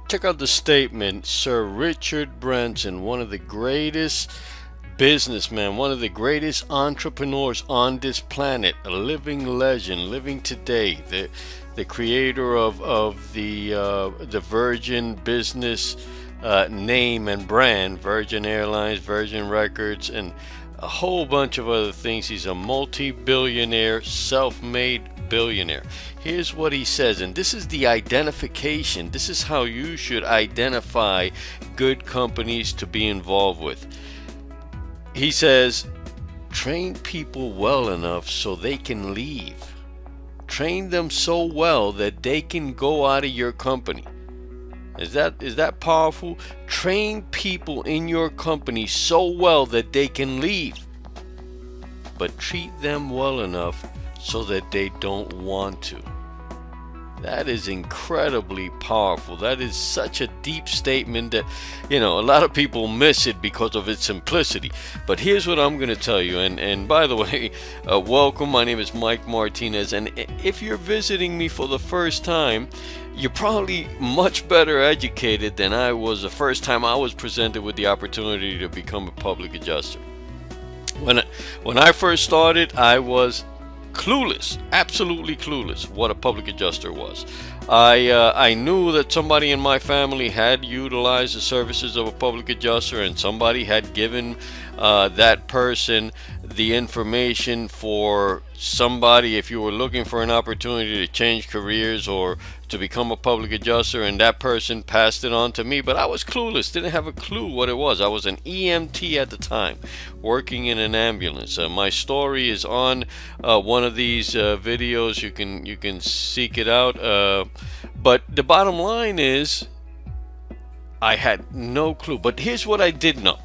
Check out the statement. Sir Richard Branson, one of the greatest businessmen, one of the greatest entrepreneurs on this planet, a living legend, living today, the creator of the Virgin business name and brand, Virgin Airlines, Virgin Records, and a whole bunch of other things. He's a multi-billionaire, self-made billionaire. Here's what he says, and this is the identification. This is how you should identify good companies to be involved with. He says, train people well enough so they can leave. Train them so well that they can go out of your company. Is that powerful? Train people in your company so well that they can leave, but treat them well enough so that they don't want to. That is incredibly powerful. That is such a deep statement that, a lot of people miss it because of its simplicity. But here's what I'm going to tell you. And by the way, welcome. My name is Mike Martinez. And if you're visiting me for the first time, you're probably much better educated than I was the first time I was presented with the opportunity to become a public adjuster. When I first started, I was clueless, absolutely clueless what a public adjuster was. I knew that somebody in my family had utilized the services of a public adjuster, and somebody had given that person the information for somebody if you were looking for an opportunity to change careers or to become a public adjuster, and that person passed it on to me. But I was clueless, didn't have a clue what it was. I was an EMT at the time, working in an ambulance. My story is on one of these videos. You can seek it out. But the bottom line is, I had no clue. But here's what I did know.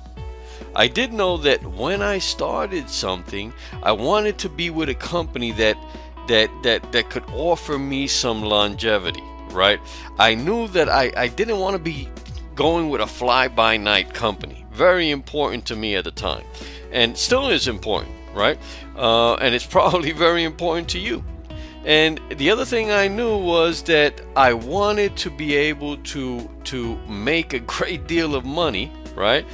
I did know that when I started something, I wanted to be with a company that could offer me some longevity, right? I knew that I didn't want to be going with a fly-by-night company. Very important to me at the time, and still is important, right? And it's probably very important to you. And the other thing I knew was that I wanted to be able to make a great deal of money, right,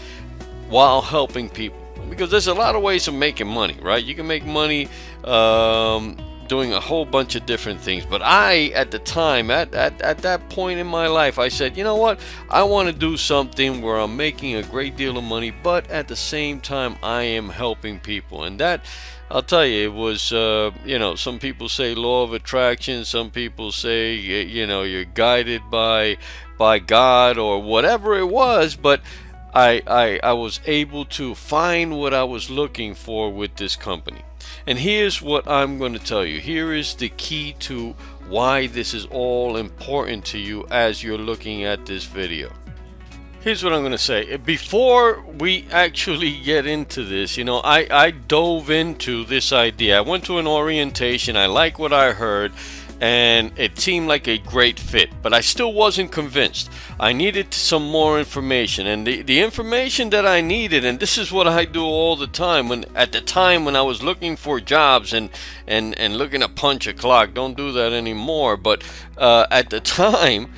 while helping people. Because there's a lot of ways of making money, right? You can make money doing a whole bunch of different things. But at the time, at that point in my life, I said, you know what? I want to do something where I'm making a great deal of money, but at the same time, I am helping people. And that, I'll tell you, it was, some people say law of attraction. Some people say, you're guided by God or whatever it was. But I was able to find what I was looking for with this company. And here's what I'm going to tell you. Here is the key to why this is all important to you as you're looking at this video. Here's what I'm going to say. Before we actually get into this, I dove into this idea. I went to an orientation. I like what I heard, and it seemed like a great fit, but I still wasn't convinced. I needed some more information, and the information that I needed, and this is what I do all the time, at the time when I was looking for jobs and looking to punch a clock. Don't do that anymore, but at the time,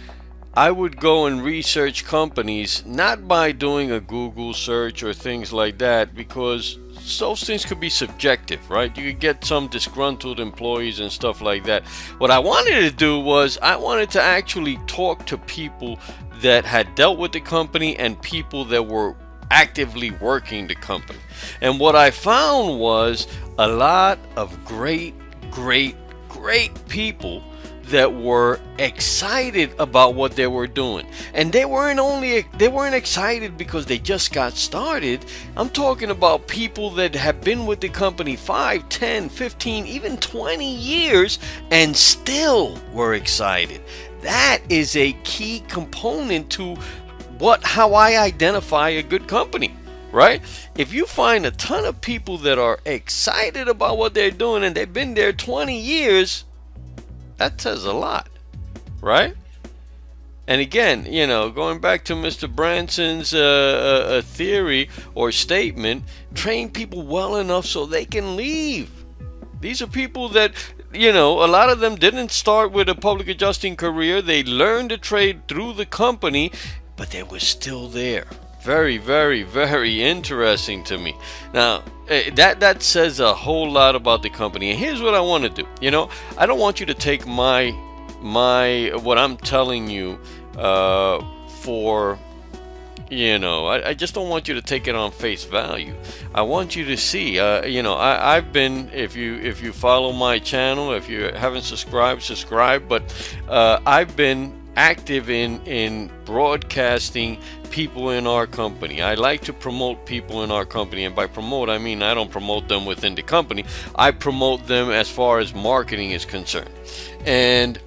I would go and research companies, not by doing a Google search or things like that, because those things could be subjective, right? You could get some disgruntled employees and stuff like that. What I wanted to do was I wanted to actually talk to people that had dealt with the company and people that were actively working the company. And what I found was a lot of great people that were excited about what they were doing. And they weren't excited because they just got started. I'm talking about people that have been with the company 5, 10, 15, even 20 years and still were excited. That is a key component to how I identify a good company, right? If you find a ton of people that are excited about what they're doing and they've been there 20 years, that says a lot, right? And again, going back to Mr. Branson's theory or statement, train people well enough so they can leave. These are people that a lot of them didn't start with a public adjusting career. They learned to trade through the company, but they were still there. Very, very, very interesting to me. Now, that says a whole lot about the company. And here's what I want to do. I don't want you to take my what I'm telling you for I just don't want you to take it on face value. I want you to see, I've been, if you follow my channel, if you haven't subscribed, subscribe. But I've been active in broadcasting people in our company. I like to promote people in our company, and by promote I mean I don't promote them within the company. I promote them as far as marketing is concerned, and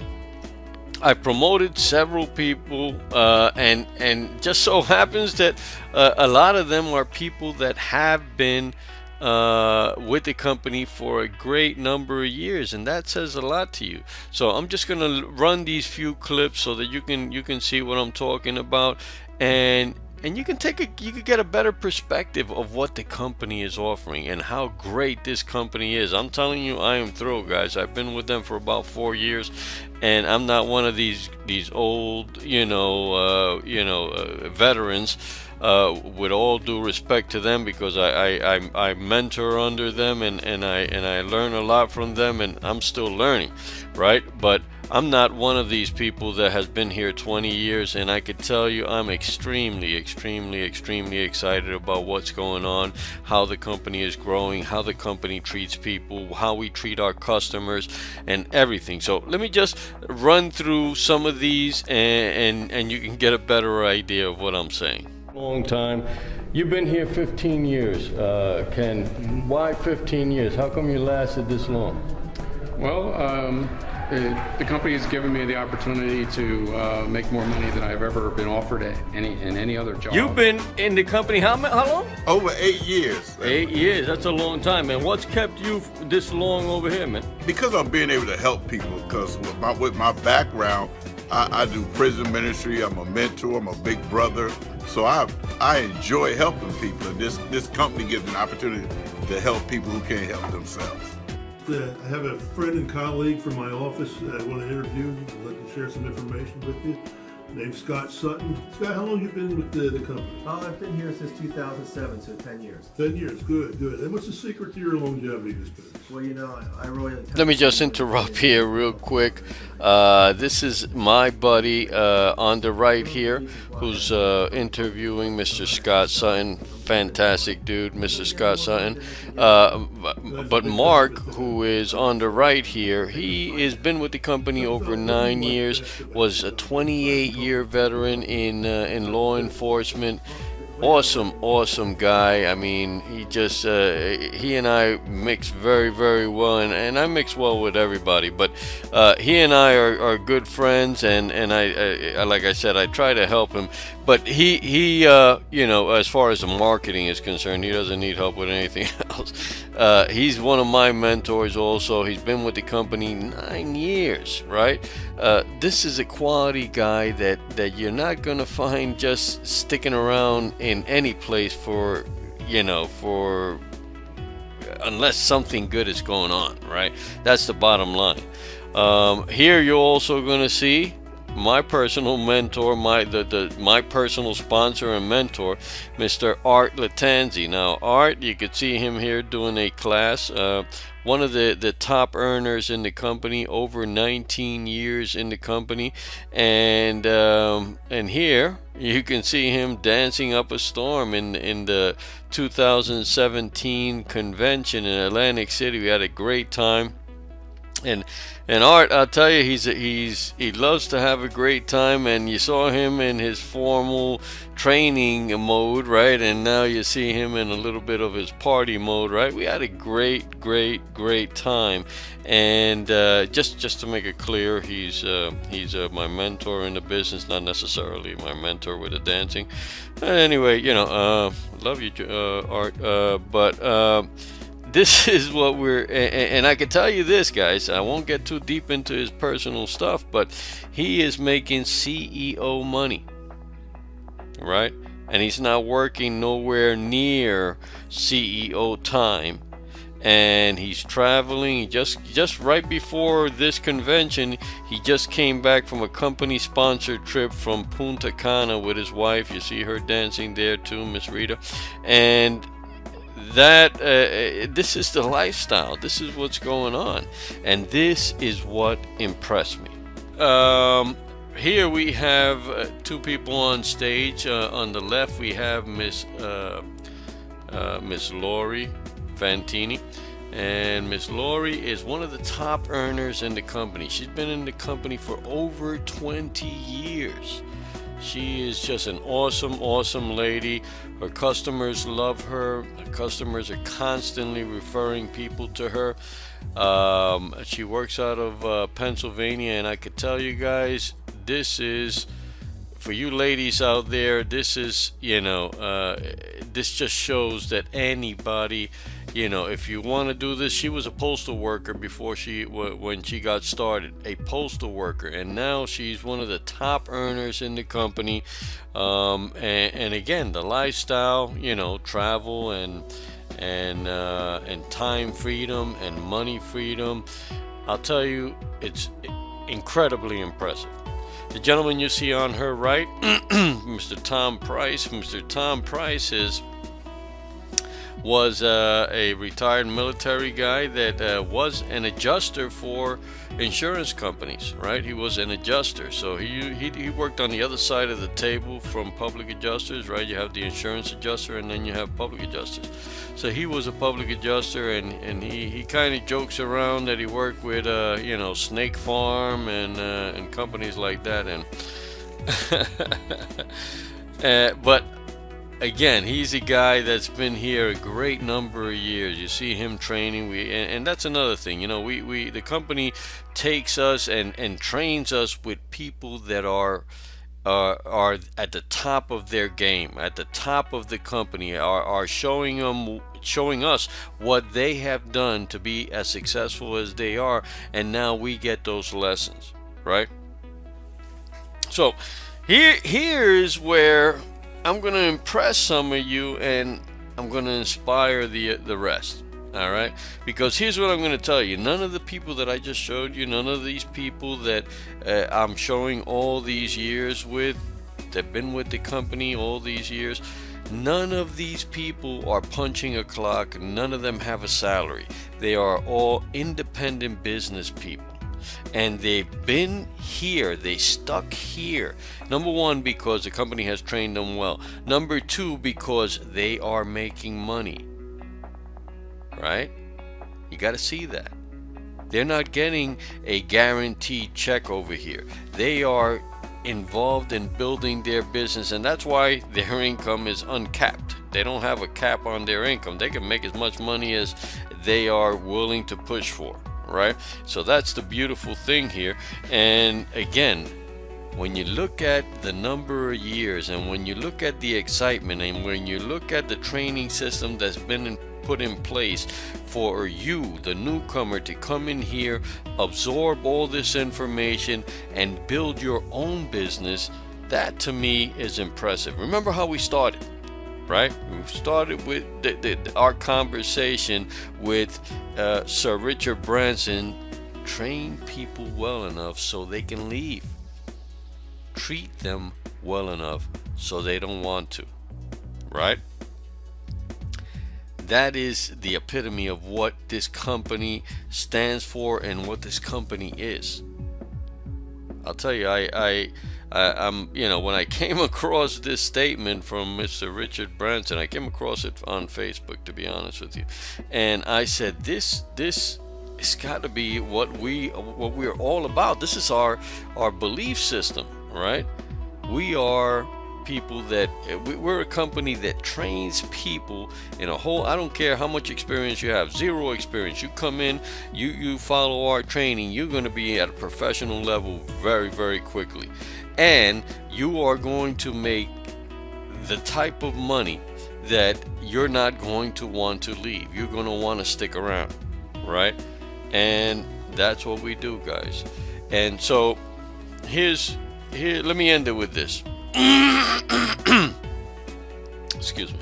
I promoted several people, and just so happens that a lot of them are people that have been with the company for a great number of years, and that says a lot to you. So I'm just gonna run these few clips so that you can see what I'm talking about, and you can get a better perspective of what the company is offering and how great this company is. I'm telling you, I am thrilled, guys. I've been with them for about 4 years, and I'm not one of these old veterans. With all due respect to them, because I mentor under them, and I learn a lot from them, and I'm still learning, right? But I'm not one of these people that has been here 20 years, and I could tell you I'm extremely, extremely, extremely excited about what's going on, how the company is growing, how the company treats people, how we treat our customers, and everything. So let me just run through some of these, and you can get a better idea of what I'm saying. Long time. You've been here 15 years, Ken. Why 15 years? How come you lasted this long? Well, the company has given me the opportunity to make more money than I've ever been offered in any other job. You've been in the company how long? Over 8 years. 8 years. That's a long time, man. What's kept you this long over here, man? Because I'm being able to help people. Because with my background, I do prison ministry. I'm a mentor. I'm a big brother. So I enjoy helping people, and this company gives me an opportunity to help people who can't help themselves. I have a friend and colleague from my office that I want to interview. I'd like to share some information with you. Name's Scott Sutton. Scott, how long have you been with the company? I've been here since 2007, so 10 years. 10 years, good. And what's the secret to your longevity in this business? Well, I really... Let me just interrupt here real quick. This is my buddy on the right here, who's interviewing Mr. Scott Sutton. Fantastic dude, Mr. Scott Sutton. But Mark, who is on the right here, he has been with the company over 9 years, was a 28-year veteran in law enforcement. Awesome guy. I mean, he and I mix very, very well, and I mix well with everybody, but he and I are good friends, and I like I said, I try to help him, but he as far as the marketing is concerned, he doesn't need help with anything else. He's one of my mentors also. He's been with the company 9 years, right? This is a quality guy that you're not gonna find just sticking around in any place for unless something good is going on, right? That's the bottom line. Here you're also gonna see my personal mentor, my personal sponsor and mentor, Mr. Art Latanzi. Now, Art, you could see him here doing a class. One of the top earners in the company, over 19 years in the company, and here you can see him dancing up a storm in the 2017 convention in Atlantic City. We had a great time. And Art, I'll tell you, he loves to have a great time, and you saw him in his formal training mode, right? And now you see him in a little bit of his party mode, right? We had a great time, and just to make it clear, he's my mentor in the business, not necessarily my mentor with the dancing. Anyway, love you, Art, but. This is what and I can tell you this, guys, I won't get too deep into his personal stuff, but he is making CEO money, right? And he's not working nowhere near CEO time. and he's traveling. He just right before this convention, he just came back from a company sponsored trip from Punta Cana with his wife. You see her dancing there too, Miss Rita. And that this is the lifestyle. This is what's going on, and this is what impressed me. Here we have two people on stage. On the left, we have Miss Lori Fantini, and Miss Lori is one of the top earners in the company. She's been in the company for over 20 years. She is just an awesome lady. Her customers love her. Her customers are constantly referring people to her. She works out of Pennsylvania, and I could tell you guys, this is, for you ladies out there, this is, this just shows that anybody, if you want to do this. She was a postal worker before when she got started, a postal worker, and now she's one of the top earners in the company. And again, the lifestyle, travel and time freedom and money freedom. I'll tell you, it's incredibly impressive. The gentleman you see on her right, Mr. Tom Price. Mr. Tom Price was a retired military guy that was an adjuster for insurance companies, right? He was an adjuster, so he worked on the other side of the table from public adjusters, right? You have the insurance adjuster, and then you have public adjusters. So he was a public adjuster, and he kind of jokes around that he worked with Snake Farm and companies like that, and but again, he's a guy that's been here a great number of years. You see him training. And that's another thing. The company takes us and trains us with people that are at the top of their game, at the top of the company, are showing us what they have done to be as successful as they are, and now we get those lessons, right? So here's where I'm going to impress some of you, and I'm going to inspire the rest. All right? Because here's what I'm going to tell you. None of the people that I just showed you, none of these people that I'm showing all these years with, that have been with the company all these years, none of these people are punching a clock. None of them have a salary. They are all independent business people. And they've been here, they stuck here. Number one, because the company has trained them well. Number two, because they are making money. Right? You got to see that. They're not getting a guaranteed check over here. They are involved in building their business, and that's why their income is uncapped. They don't have a cap on their income. They can make as much money as they are willing to push for. Right? So that's the beautiful thing here. And again, when you look at the number of years, and when you look at the excitement, and when you look at the training system that's been put in place for you, the newcomer, to come in here, absorb all this information, and build your own business, that to me is impressive. Remember how we started? Right? We started with our conversation with Sir Richard Branson. Train people well enough so they can leave. Treat them well enough so they don't want to. Right? That is the epitome of what this company stands for and what this company is. I'll tell you, I'm when I came across this statement from Mr. Richard Branson, I came across it on Facebook, to be honest with you, and I said, this has got to be what we're all about. This is our belief system, right? We are people that we're a company that trains people in a whole, I don't care how much experience you have, zero experience, you come in, you follow our training, you're going to be at a professional level very, very quickly, and you are going to make the type of money that you're not going to want to leave. You're going to want to stick around, right? And that's what we do, guys. And so here, let me end it with this. Excuse me.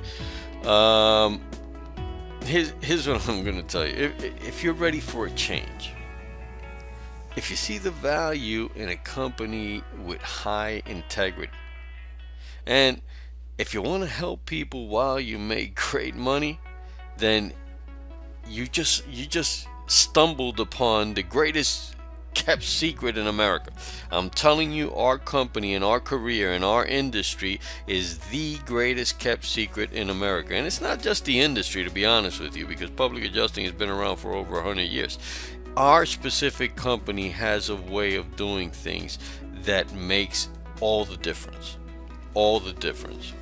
Here's what I'm going to tell you. If you're ready for a change, if you see the value in a company with high integrity, and if you want to help people while you make great money, then you just stumbled upon the greatest kept secret in America. I'm telling you, our company and our career and our industry is the greatest kept secret in America. And it's not just the industry, to be honest with you, because public adjusting has been around for over 100 years. Our specific company has a way of doing things that makes all the difference. All the difference.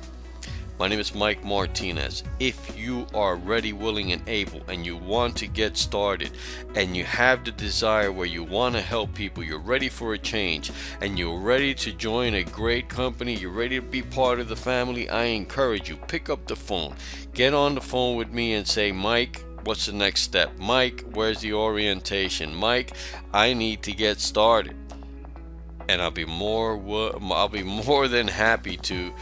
My name is Mike Martinez. If you are ready, willing, and able, and you want to get started, and you have the desire where you want to help people, you're ready for a change, and you're ready to join a great company, you're ready to be part of the family, I encourage you, pick up the phone. Get on the phone with me and say, Mike, what's the next step? Mike, where's the orientation? Mike, I need to get started. And I'll be more than happy to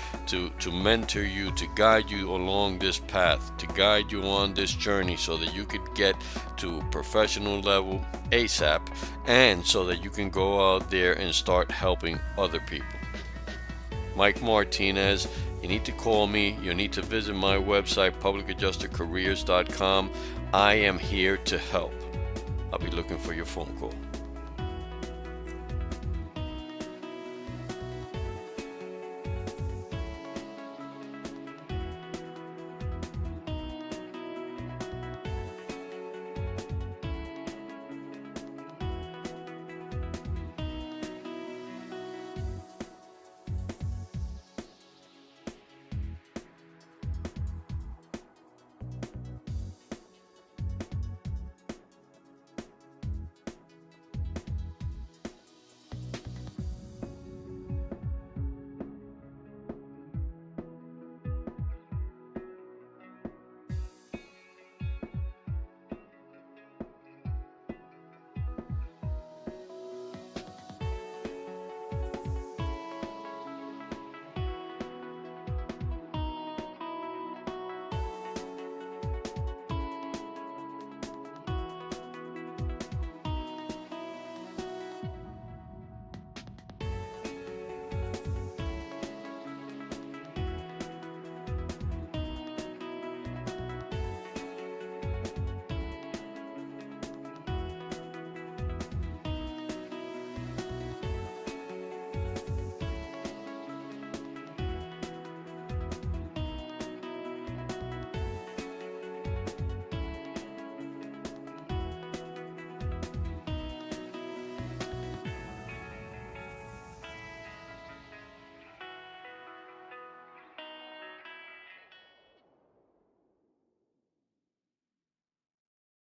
mentor you, to guide you along this path, to guide you on this journey so that you could get to a professional level ASAP, and so that you can go out there and start helping other people. Mike Martinez. You need to call me. You need to visit my website, publicadjustercareers.com. I am here to help. I'll be looking for your phone call.